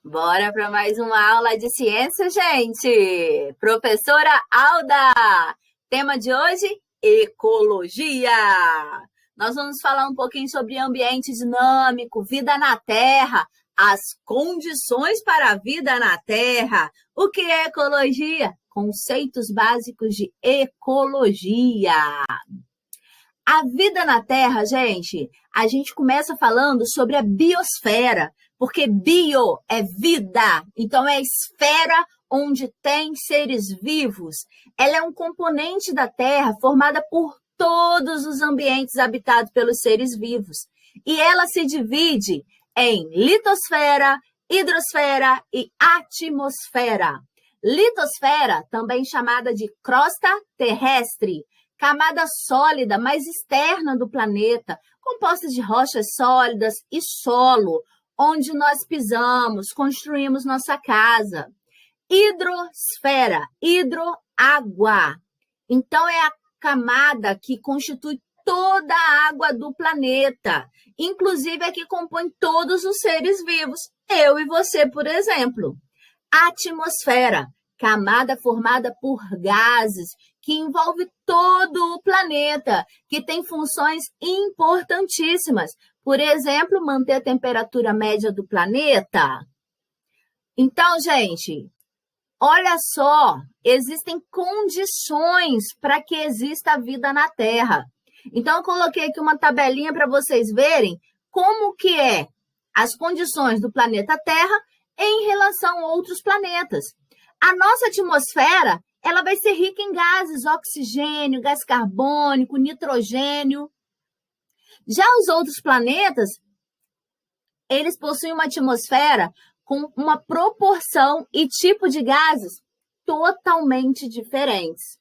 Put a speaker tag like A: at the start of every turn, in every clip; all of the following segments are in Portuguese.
A: Bora para mais uma aula de ciência, gente! Professora Alda! Tema de hoje: ecologia! Nós vamos falar um pouquinho sobre ambiente dinâmico, vida na Terra, as condições para a vida na Terra. O que é ecologia? Conceitos básicos de ecologia. A vida na Terra, gente, a gente começa falando sobre a biosfera, porque bio é vida, então é esfera onde tem seres vivos. Ela é um componente da Terra formada por todos os ambientes habitados pelos seres vivos. E ela se divide em litosfera, hidrosfera e atmosfera. Litosfera, também chamada de crosta terrestre, camada sólida mais externa do planeta, composta de rochas sólidas e solo, onde nós pisamos, construímos nossa casa. Hidrosfera, hidroágua. Então, é a camada que constitui toda a água do planeta, inclusive a que compõe todos os seres vivos, eu e você, por exemplo. Atmosfera, camada formada por gases, que envolve todo o planeta, que tem funções importantíssimas. Por exemplo, manter a temperatura média do planeta. Então, gente, olha só, existem condições para que exista a vida na Terra. Então, eu coloquei aqui uma tabelinha para vocês verem como que é as condições do planeta Terra em relação a outros planetas. A nossa atmosfera, ela vai ser rica em gases, oxigênio, gás carbônico, nitrogênio. Já os outros planetas, eles possuem uma atmosfera com uma proporção e tipo de gases totalmente diferentes.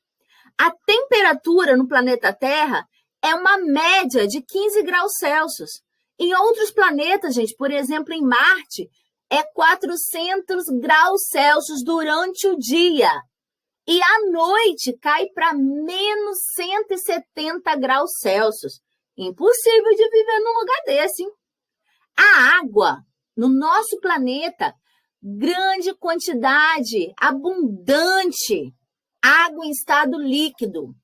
A: A temperatura no planeta Terra é uma média de 15 graus Celsius. Em outros planetas, gente, por exemplo, em Marte, é 400 graus Celsius durante o dia. E à noite cai para menos 170 graus Celsius. Impossível de viver num lugar desse, hein? A água no nosso planeta, grande quantidade, abundante, água em estado líquido.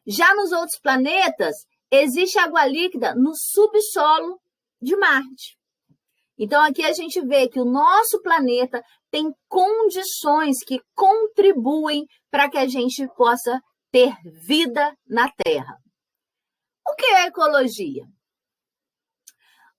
A: Já nos outros planetas, existe água líquida no subsolo de Marte. Então, aqui a gente vê que o nosso planeta tem condições que contribuem para que a gente possa ter vida na Terra. O que é ecologia?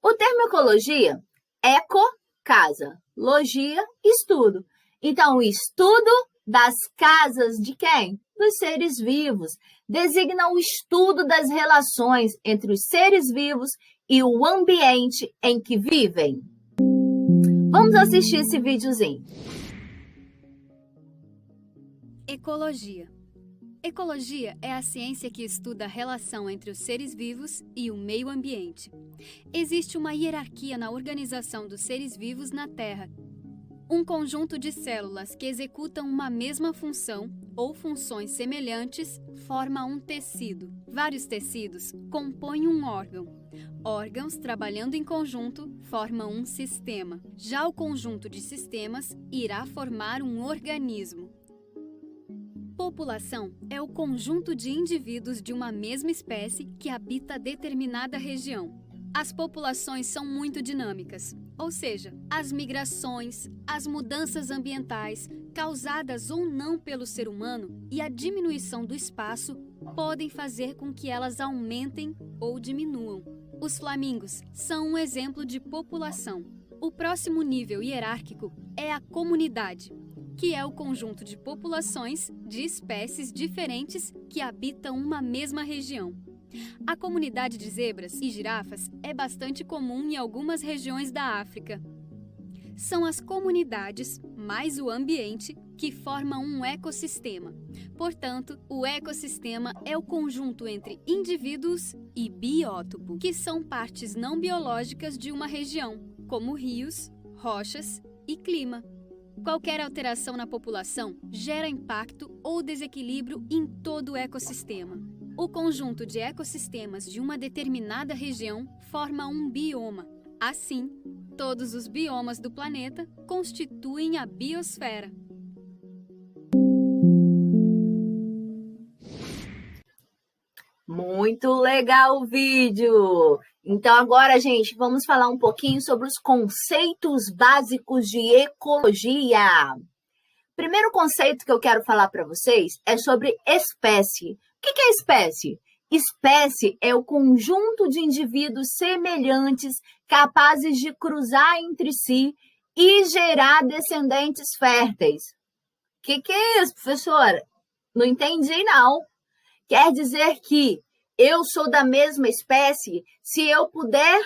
A: O termo ecologia, eco, casa, logia, estudo. Então, o estudo das casas de quem? Dos seres vivos. Designa o estudo das relações entre os seres vivos e o ambiente em que vivem. Vamos assistir esse videozinho.
B: Ecologia. Ecologia é a ciência que estuda a relação entre os seres vivos e o meio ambiente. Existe uma hierarquia na organização dos seres vivos na Terra. Um conjunto de células que executam uma mesma função ou funções semelhantes forma um tecido. Vários tecidos compõem um órgão. Órgãos trabalhando em conjunto formam um sistema. Já o conjunto de sistemas irá formar um organismo. População é o conjunto de indivíduos de uma mesma espécie que habita determinada região. As populações são muito dinâmicas, ou seja, as migrações, as mudanças ambientais, causadas ou não pelo ser humano, e a diminuição do espaço podem fazer com que elas aumentem ou diminuam. Os flamingos são um exemplo de população. O próximo nível hierárquico é a comunidade, que é o conjunto de populações de espécies diferentes que habitam uma mesma região. A comunidade de zebras e girafas é bastante comum em algumas regiões da África. São as comunidades mais o ambiente que formam um ecossistema. Portanto, o ecossistema é o conjunto entre indivíduos e biótopo, que são partes não biológicas de uma região, como rios, rochas e clima. Qualquer alteração na população gera impacto ou desequilíbrio em todo o ecossistema. O conjunto de ecossistemas de uma determinada região forma um bioma. Assim, Todos os biomas do planeta constituem a biosfera.
A: Muito legal o vídeo! Então agora, gente, vamos falar um pouquinho sobre os conceitos básicos de ecologia. Primeiro conceito que eu quero falar para vocês é sobre espécie. O que é espécie? Espécie é o conjunto de indivíduos semelhantes capazes de cruzar entre si e gerar descendentes férteis. O que é isso, professora? Não entendi, não. Quer dizer que eu sou da mesma espécie se eu puder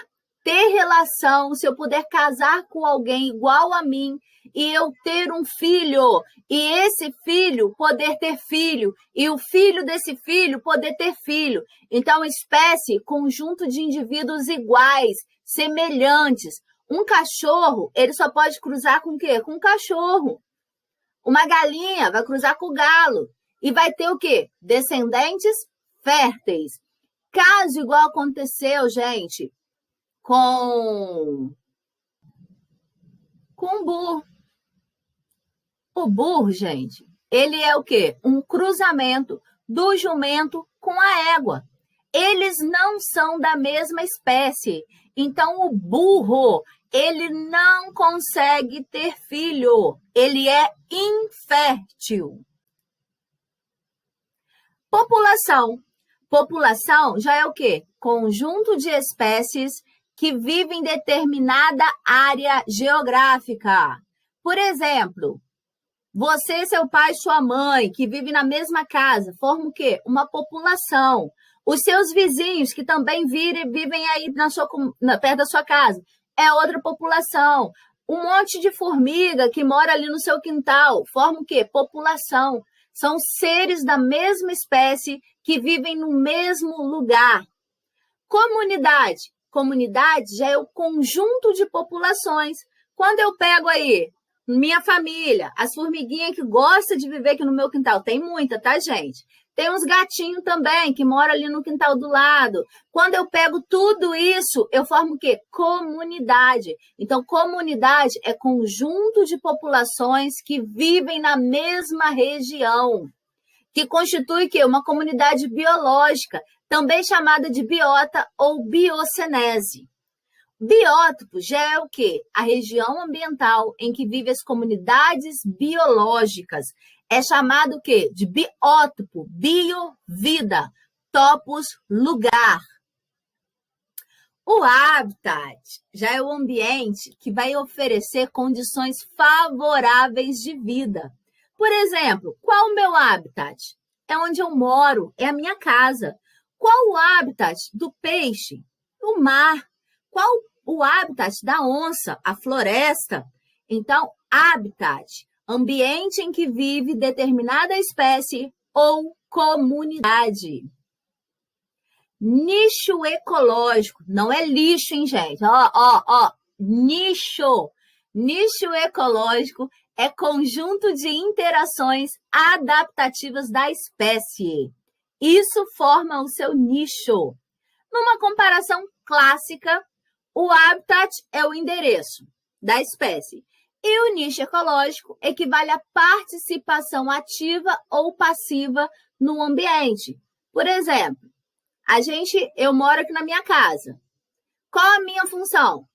A: ter relação, se eu puder casar com alguém igual a mim e eu ter um filho, e esse filho poder ter filho, e o filho desse filho poder ter filho. Então, espécie, conjunto de indivíduos iguais, semelhantes. Um cachorro, ele só pode cruzar com o quê? Com um cachorro. Uma galinha vai cruzar com o galo. E vai ter o quê? Descendentes férteis. Caso igual aconteceu, gente, com o burro. O burro, gente, ele é o quê? Um cruzamento do jumento com a égua. Eles não são da mesma espécie. Então, o burro, ele não consegue ter filho. Ele é infértil. População. População já é o quê? Conjunto de espécies que vivem em determinada área geográfica. Por exemplo, você, seu pai e sua mãe, que vivem na mesma casa, formam o quê? Uma população. Os seus vizinhos, que também vivem aí perto da sua casa, é outra população. Um monte de formiga que mora ali no seu quintal, forma o quê? População. São seres da mesma espécie que vivem no mesmo lugar. Comunidade. Comunidade já é o conjunto de populações. Quando eu pego aí minha família, as formiguinhas que gostam de viver aqui no meu quintal, tem muita, tá, gente? Tem uns gatinhos também que moram ali no quintal do lado. Quando eu pego tudo isso, eu formo o quê? Comunidade. Então, comunidade é conjunto de populações que vivem na mesma região, que constitui o quê? Uma comunidade biológica, também chamada de biota ou biocenese. Biótopo já é o quê? A região ambiental em que vivem as comunidades biológicas. É chamado o quê? De biótopo, bio-vida, topos, lugar. O habitat já é o ambiente que vai oferecer condições favoráveis de vida. Por exemplo, qual o meu habitat? É onde eu moro, é a minha casa. Qual o habitat do peixe? O mar. Qual o habitat da onça? A floresta. Então, habitat, ambiente em que vive determinada espécie ou comunidade. Nicho ecológico, não é lixo, hein, gente? Nicho. Nicho ecológico é conjunto de interações adaptativas da espécie. Isso forma o seu nicho. Numa comparação clássica, o habitat é o endereço da espécie e o nicho ecológico equivale à participação ativa ou passiva no ambiente. Por exemplo, eu moro aqui na minha casa. Qual a minha função?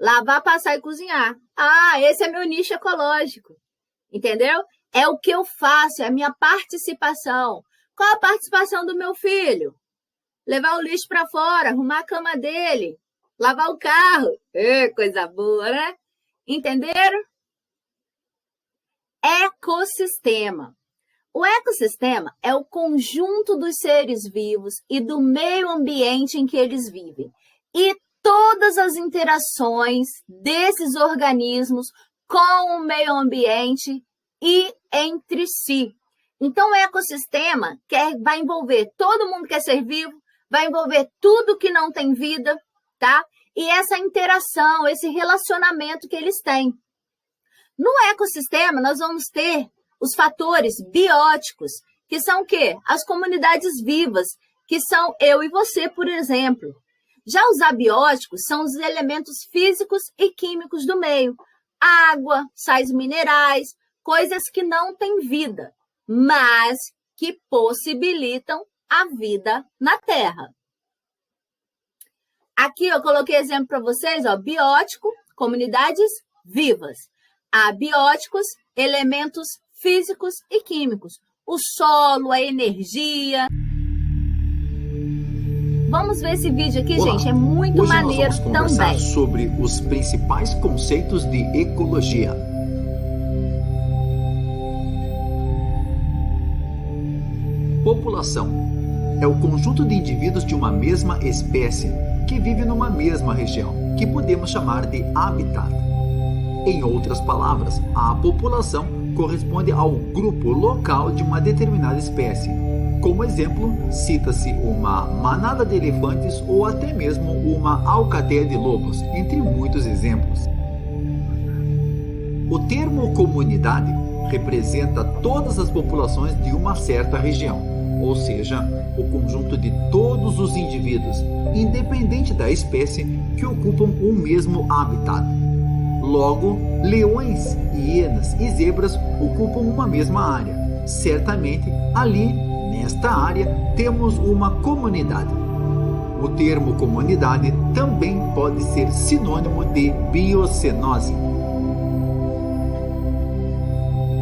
A: Lavar, passar e cozinhar. Esse é meu nicho ecológico. Entendeu? É o que eu faço, é a minha participação. Qual a participação do meu filho? Levar o lixo para fora, arrumar a cama dele, lavar o carro. Coisa boa, né? Entenderam? Ecossistema. O ecossistema é o conjunto dos seres vivos e do meio ambiente em que eles vivem. E todas as interações desses organismos com o meio ambiente e entre si. Então, o ecossistema vai envolver todo mundo que é ser vivo, vai envolver tudo que não tem vida, tá? E essa interação, esse relacionamento que eles têm. No ecossistema, nós vamos ter os fatores bióticos, que são o quê? As comunidades vivas, que são eu e você, por exemplo. Já os abióticos são os elementos físicos e químicos do meio. Água, sais minerais, coisas que não têm vida, mas que possibilitam a vida na Terra. Aqui eu coloquei exemplo para vocês, biótico, comunidades vivas. Abióticos, elementos físicos e químicos. O solo, a energia. Vamos ver esse vídeo aqui,
C: Olá.
A: gente, é muito
C: Hoje
A: maneiro
C: nós vamos conversar
A: também.
C: sobre os principais conceitos de ecologia. População é o conjunto de indivíduos de uma mesma espécie que vive numa mesma região, que podemos chamar de habitat. Em outras palavras, a população corresponde ao grupo local de uma determinada espécie. Como exemplo, cita-se uma manada de elefantes ou até mesmo uma alcateia de lobos, entre muitos exemplos. O termo comunidade representa todas as populações de uma certa região, ou seja, o conjunto de todos os indivíduos, independente da espécie, que ocupam o mesmo habitat. Logo, leões, hienas e zebras ocupam uma mesma área. Certamente, ali, nesta área, temos uma comunidade. O termo comunidade também pode ser sinônimo de biocenose.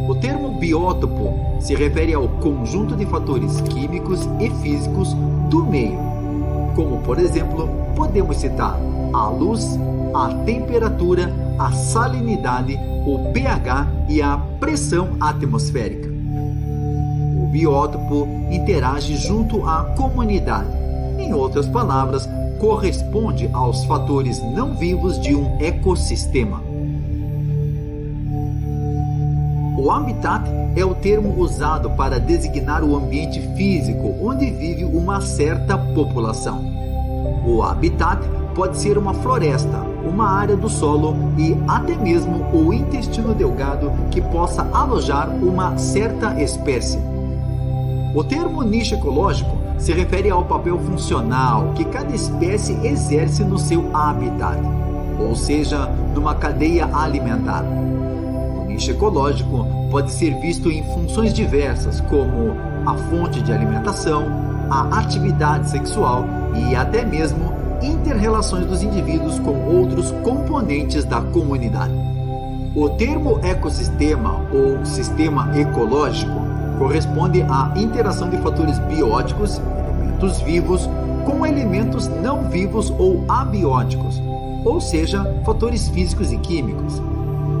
C: O termo biótopo se refere ao conjunto de fatores químicos e físicos do meio, como, por exemplo, podemos citar a luz, a temperatura, a salinidade, o pH e a pressão atmosférica. O biótopo interage junto à comunidade. Em outras palavras, corresponde aos fatores não vivos de um ecossistema. O habitat é o termo usado para designar o ambiente físico onde vive uma certa população. O habitat pode ser uma floresta, uma área do solo e até mesmo o intestino delgado que possa alojar uma certa espécie. O termo nicho ecológico se refere ao papel funcional que cada espécie exerce no seu habitat, ou seja, numa cadeia alimentar. O nicho ecológico pode ser visto em funções diversas, como a fonte de alimentação, a atividade sexual e até mesmo inter-relações dos indivíduos com outros componentes da comunidade. O termo ecossistema ou sistema ecológico corresponde à interação de fatores bióticos, elementos vivos, com elementos não vivos ou abióticos, ou seja, fatores físicos e químicos.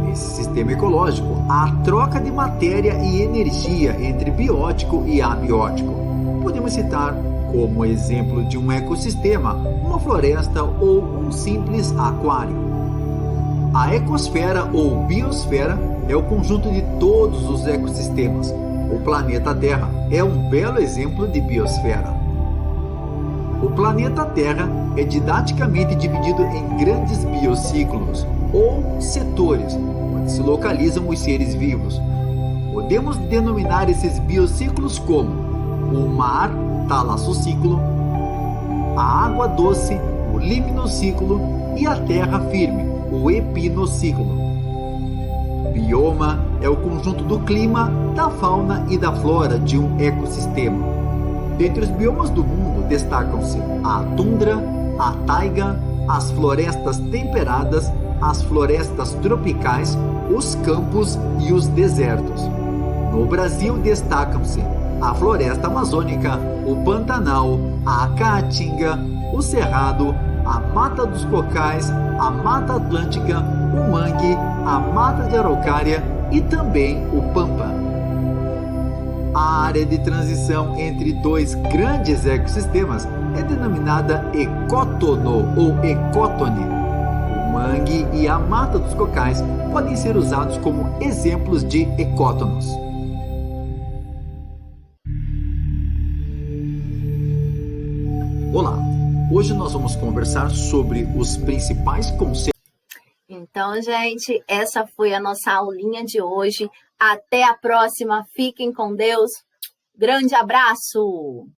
C: Nesse sistema ecológico, há troca de matéria e energia entre biótico e abiótico. Podemos citar como exemplo de um ecossistema, uma floresta ou um simples aquário. A ecosfera ou biosfera é o conjunto de todos os ecossistemas. O planeta Terra é um belo exemplo de biosfera. O planeta Terra é didaticamente dividido em grandes biociclos ou setores, onde se localizam os seres vivos. Podemos denominar esses biociclos como o mar, talassociclo, a água doce, o liminociclo e a terra firme, o epinociclo. Bioma é o conjunto do clima, da fauna e da flora de um ecossistema. Dentre os biomas do mundo destacam-se a tundra, a taiga, as florestas temperadas, as florestas tropicais, os campos e os desertos. No Brasil destacam-se a floresta amazônica, o Pantanal, a Caatinga, o Cerrado, a Mata dos Cocais, a Mata Atlântica, o Mangue, a Mata de Araucária e também o Pampa. A área de transição entre dois grandes ecossistemas é denominada ecótono ou ecótone. O Mangue e a Mata dos Cocais podem ser usados como exemplos de ecótonos. Olá, hoje nós vamos conversar sobre os principais conceitos.
A: Então, gente, essa foi a nossa aulinha de hoje. Até a próxima. Fiquem com Deus. Grande abraço!